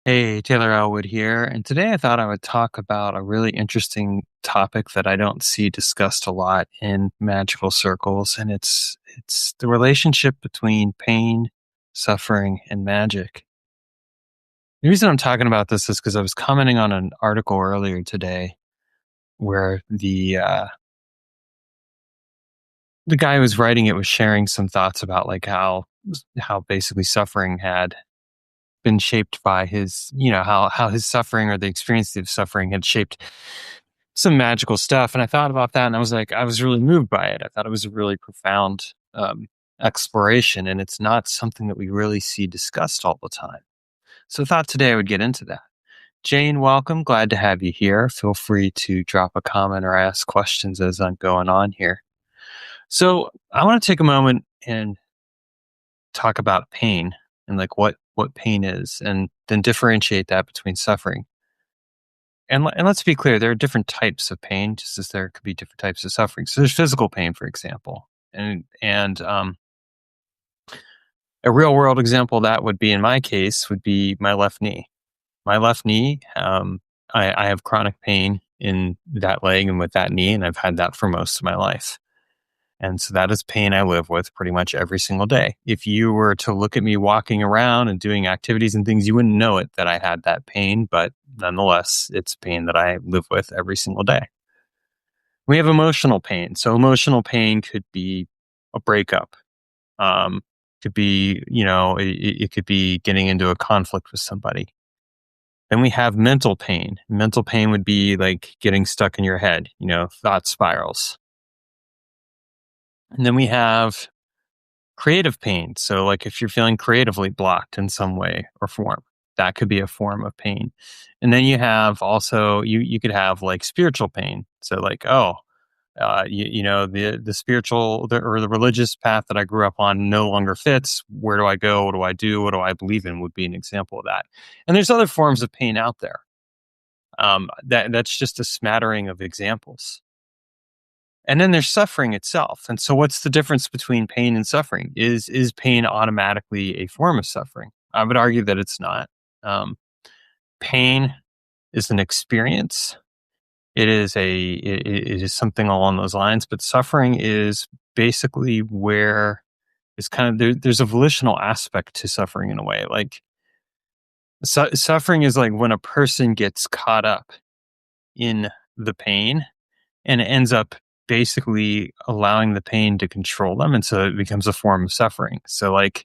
Hey, Taylor Ellwood here, and today I thought I would talk about a really interesting topic that I don't see discussed a lot in magical circles, and it's the relationship between pain, suffering, and magic. The reason I'm talking about this is because I was commenting on an article earlier today where the guy who was writing it was sharing some thoughts about like how basically suffering had been shaped by his, how his suffering or the experience of suffering had shaped some magical stuff. And I thought about that and I was like, I was really moved by it. I thought it was a really profound exploration, and it's not something that we really see discussed all the time. So I thought today I would get into that. Jane, welcome. Glad to have you here. Feel free to drop a comment or ask questions as I'm going on here. So I want to take a moment and talk about pain and like what pain is, and then differentiate that between suffering. And let's be clear, there are different types of pain, just as there could be different types of suffering. So there's physical pain, for example, and a real world example that would be in my case would be my left knee. My left knee, I have chronic pain in that leg and with that knee, and I've had that for most of my life. And so that is pain I live with pretty much every single day. If you were to look at me walking around and doing activities and things, you wouldn't know it that I had that pain, but nonetheless, it's pain that I live with every single day. We have emotional pain. So emotional pain could be a breakup. Could be, it could be getting into a conflict with somebody. Then we have mental pain. Mental pain would be like getting stuck in your head, thought spirals. And then we have creative pain. So like if you're feeling creatively blocked in some way or form, that could be a form of pain. And then you have also, you could have like spiritual pain. So like, the spiritual or the religious path that I grew up on no longer fits. Where do I go? What do I do? What do I believe in would be an example of that. And there's other forms of pain out there. That's just a smattering of examples. And then there's suffering itself. And so what's the difference between pain and suffering? Is pain automatically a form of suffering? I would argue that it's not. Pain is an experience. It is something along those lines, but suffering is basically where it's kind of there's a volitional aspect to suffering in a way. Like suffering is like when a person gets caught up in the pain and it ends up basically allowing the pain to control them. And so it becomes a form of suffering. So like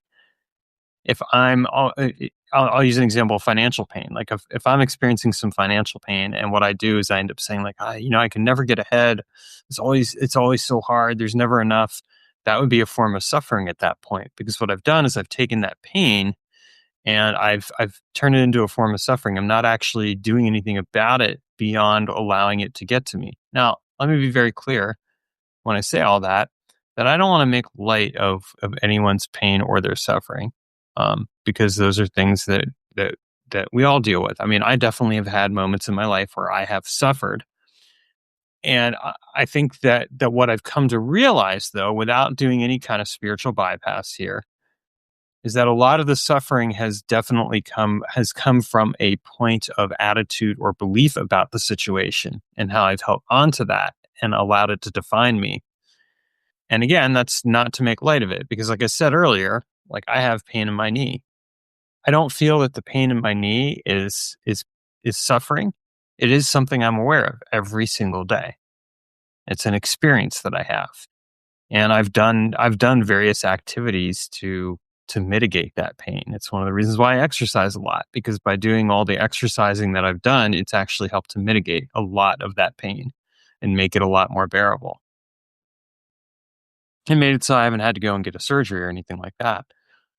if I'll use an example of financial pain. Like if I'm experiencing some financial pain and what I do is I end up saying like, I can never get ahead. It's always so hard. There's never enough. That would be a form of suffering at that point, because what I've done is I've taken that pain and I've turned it into a form of suffering. I'm not actually doing anything about it beyond allowing it to get to me. Now, let me be very clear when I say all that I don't want to make light of anyone's pain or their suffering, because those are things that we all deal with. I mean, I definitely have had moments in my life where I have suffered. And I think that what I've come to realize, though, without doing any kind of spiritual bypass here, is that a lot of the suffering has definitely come from a point of attitude or belief about the situation and how I've held on to that and allowed it to define me. And again, that's not to make light of it, because like I said earlier, like I have pain in my knee. I don't feel that the pain in my knee is suffering. It is something I'm aware of every single day. It's an experience that I have. And I've done various activities to mitigate that pain. It's one of the reasons why I exercise a lot, because by doing all the exercising that I've done, it's actually helped to mitigate a lot of that pain and make it a lot more bearable. It made it so I haven't had to go and get a surgery or anything like that.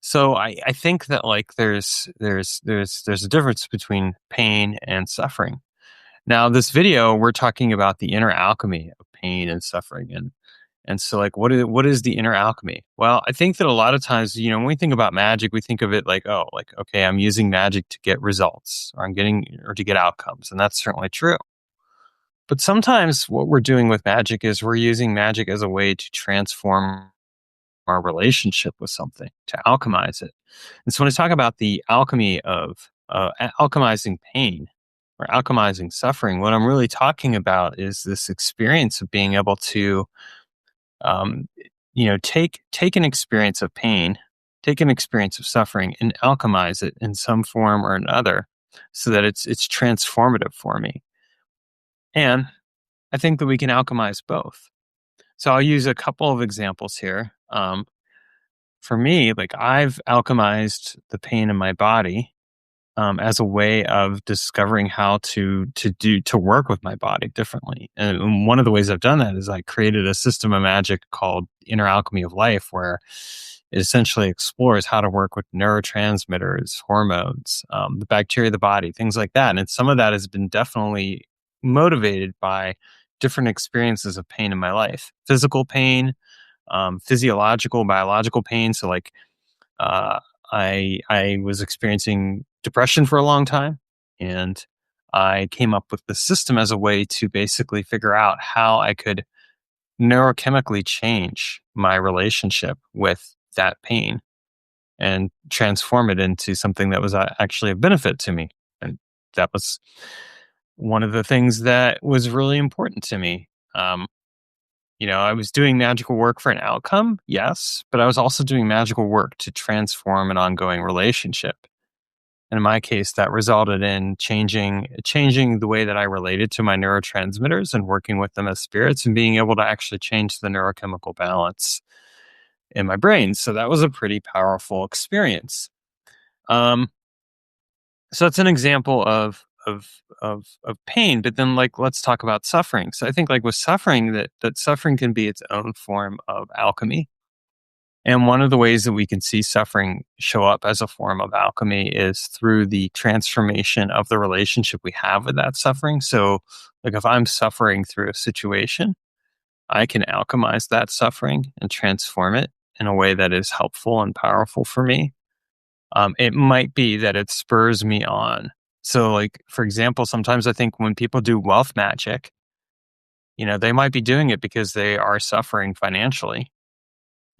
So I think that like there's a difference between pain and suffering. Now, this video, we're talking about the inner alchemy of pain and suffering. And so like, what is the inner alchemy? Well, I think that a lot of times, when we think about magic, we think of it like, oh, like, okay, I'm using magic to get results or to get outcomes. And that's certainly true. But sometimes what we're doing with magic is we're using magic as a way to transform our relationship with something, to alchemize it. And so when I talk about the alchemy of alchemizing pain or alchemizing suffering, what I'm really talking about is this experience of being able to, um, take an experience of pain, take an experience of suffering, and alchemize it in some form or another, so that it's transformative for me. And I think that we can alchemize both. So I'll use a couple of examples here. For me, like I've alchemized the pain in my body as a way of discovering how to work with my body differently. And one of the ways I've done that is I created a system of magic called Inner Alchemy of Life, where it essentially explores how to work with neurotransmitters, hormones, the bacteria of the body, things like that. And some of that has been definitely motivated by different experiences of pain in my life, physical pain, physiological, biological pain. So like uh, I was experiencing depression for a long time, and I came up with the system as a way to basically figure out how I could neurochemically change my relationship with that pain and transform it into something that was actually a benefit to me. And that was one of the things that was really important to me. I was doing magical work for an outcome, yes, but I was also doing magical work to transform an ongoing relationship. And in my case, that resulted in changing the way that I related to my neurotransmitters and working with them as spirits and being able to actually change the neurochemical balance in my brain. So that was a pretty powerful experience. Um, so it's an example of pain, but then like let's talk about suffering. So I think like with suffering, that suffering can be its own form of alchemy. And one of the ways that we can see suffering show up as a form of alchemy is through the transformation of the relationship we have with that suffering. So, like if I'm suffering through a situation, I can alchemize that suffering and transform it in a way that is helpful and powerful for me. It might be that it spurs me on. So, like, for example, sometimes I think when people do wealth magic, they might be doing it because they are suffering financially,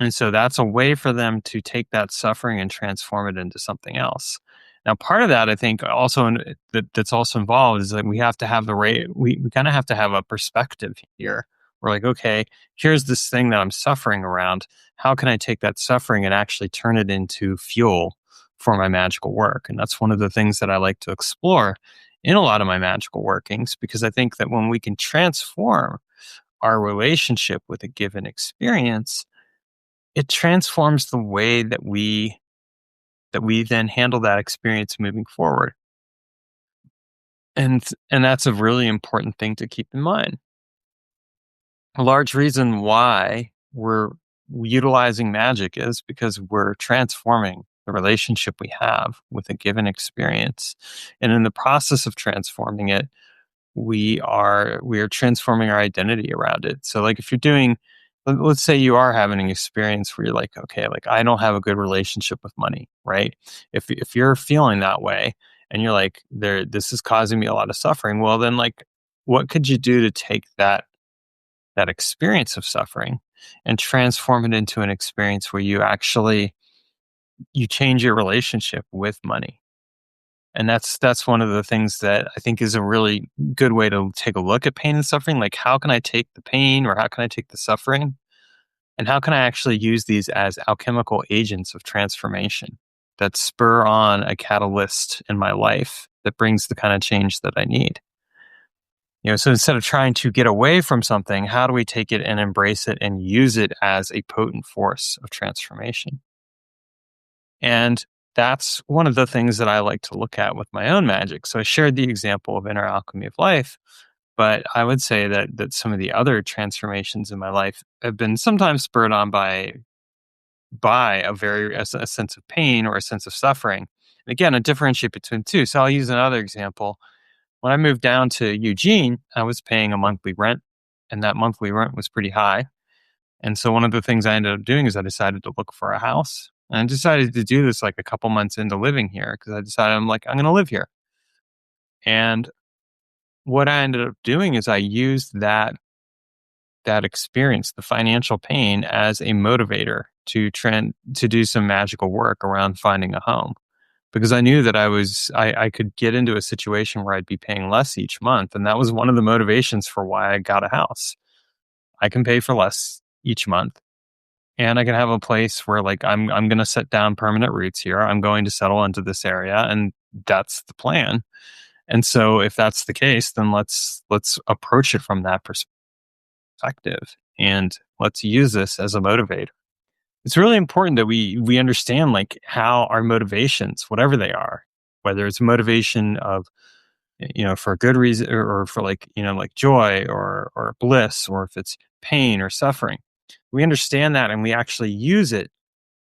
and so that's a way for them to take that suffering and transform it into something else. Now, part of that, I think, also that's also involved is that we have to have we kind of have to have a perspective here. We're like, okay, here's this thing that I'm suffering around. How can I take that suffering and actually turn it into fuel for my magical work? And that's one of the things that I like to explore in a lot of my magical workings, because I think that when we can transform our relationship with a given experience, it transforms the way that we then handle that experience moving forward. And that's a really important thing to keep in mind. A large reason why we're utilizing magic is because we're transforming the relationship we have with a given experience. And in the process of transforming it, we are transforming our identity around it. So like if you're doing, let's say you are having an experience where you're like, okay, like I don't have a good relationship with money, right? If you're feeling that way and you're like, this is causing me a lot of suffering, well then like what could you do to take that experience of suffering and transform it into an experience where you change your relationship with money? And that's one of the things that I think is a really good way to take a look at pain and suffering. Like, how can I take the pain or how can I take the suffering? And how can I actually use these as alchemical agents of transformation that spur on a catalyst in my life that brings the kind of change that I need? So instead of trying to get away from something, how do we take it and embrace it and use it as a potent force of transformation? And that's one of the things that I like to look at with my own magic. So I shared the example of Inner Alchemy of Life, but I would say that some of the other transformations in my life have been sometimes spurred on by a sense of pain or a sense of suffering. And again, I differentiate between two. So I'll use another example. When I moved down to Eugene, I was paying a monthly rent, and that monthly rent was pretty high. And so one of the things I ended up doing is I decided to look for a house. And I decided to do this like a couple months into living here because I decided I'm going to live here. And what I ended up doing is I used that experience, the financial pain, as a motivator to do some magical work around finding a home. because I knew that I could get into a situation where I'd be paying less each month. And that was one of the motivations for why I got a house. I can pay for less each month, and I can have a place where like I'm going to set down permanent roots here. I'm going to settle into this area, and that's the plan. And so if that's the case, then let's approach it from that perspective, and let's use this as a motivator. It's really important that we understand like how our motivations, whatever they are, whether it's motivation of for a good reason, or for like like joy or bliss, or if it's pain or suffering, we understand that and we actually use it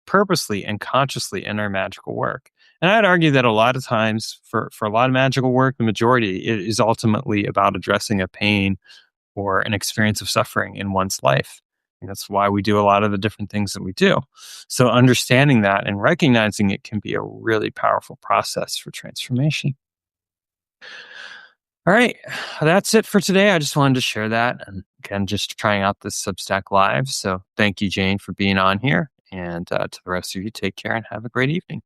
purposely and consciously in our magical work. And I'd argue that a lot of times for a lot of magical work, the majority it is ultimately about addressing a pain or an experience of suffering in one's life. And that's why we do a lot of the different things that we do. So understanding that and recognizing it can be a really powerful process for transformation. All right, that's it for today. I just wanted to share that. And again, just trying out this Substack Live. So thank you, Jane, for being on here. And to the rest of you, take care and have a great evening.